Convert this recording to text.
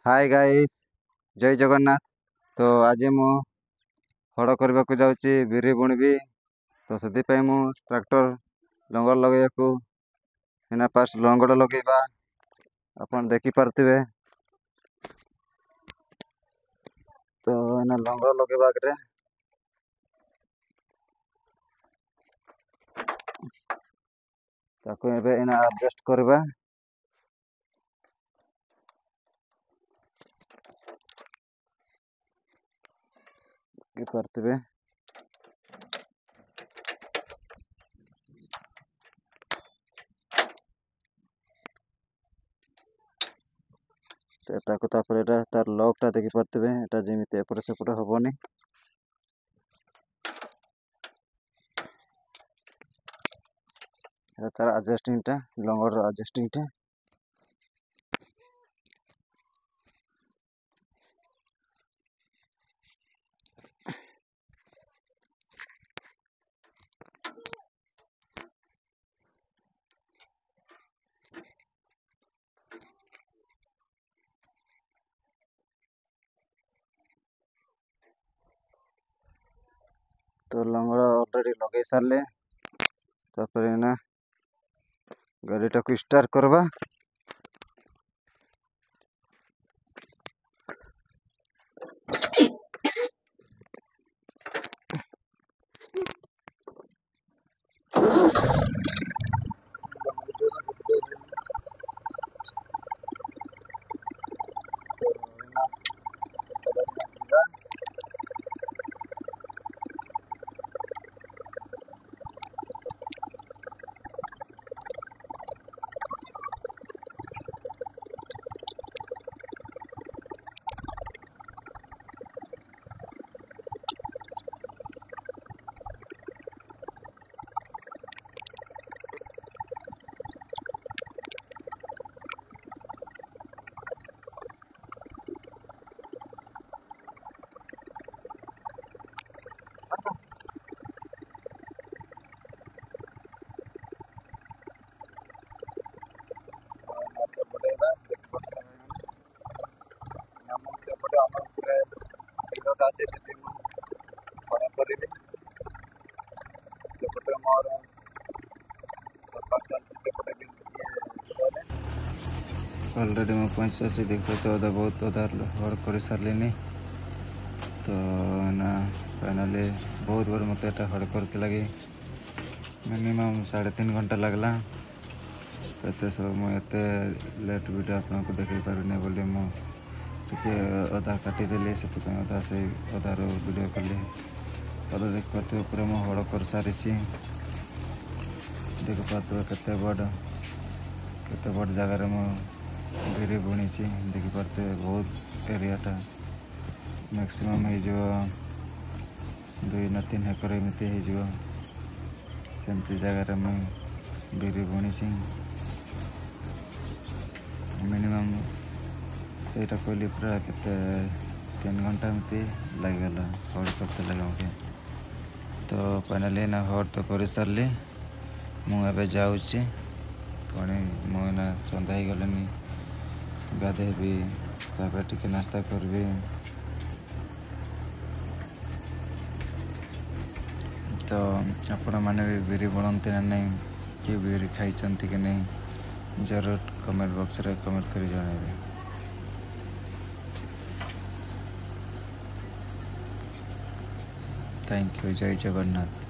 Hi guys, जय जगन्नाथ। तो आज मु हड़ करने को जाऊँगी, बिरी बुणबी। तो से ट्रैक्टर लंगर लगे एना पास लंगड़ लगेबा अपन देखी पार्थिवे। तो एना लंगड़ लगेबा आगे ताको एबे एना एडजस्ट करबा। की पार्थिवे तार लकटा देखी पार्थिवे। एटा जेमिति एपटे सेपटे हबनी। तार एडजस्टिंग टा लंगर एडजस्टिंग टा तो लंगड़ ऑलरेडी लगे सारे। तापर ना गाड़ी टाक स्टार्ट करवा। ऑलरेडी मैं 85 देख तो अदा बहुत अदा हड़ कर सारे। तो ना फाइनाली बहुत बार मत हड़ करके लगे मिनिमम 3.5 घंटा लगला। तो सब मुझे लेट वीडियो आपको देखे पारे बोली मुझे अदा काटिदेली से अदा से अदार वीडियो कली। अदा देख पारे पूरा मुझे हड़ कर सारी देख पारे केते बड़ जगार मुझे बुणी देखी पारे। बहुत एरियाटा मैक्सिमम हो 2 ना 3 हेक्टर एमती होमती जगार मुझे बिरी बुणी मिनिमम से कहली पूरा के 3 घंटा एमती लगेगा हड़ करते लगे मुझे। तो फाइनाली ना हड़ तो कर सारे मुझे जाऊँगी पुणी मुझे सन्धा ही गले गाधेबी टे नास्ता करी। तो आपण मैंने भी बिरी बुणती ना नहीं कि बिरी खाई कि नहीं जरूर कमेंट बॉक्स रे कमेंट कर जन। थैंक यू, जय जगन्नाथ।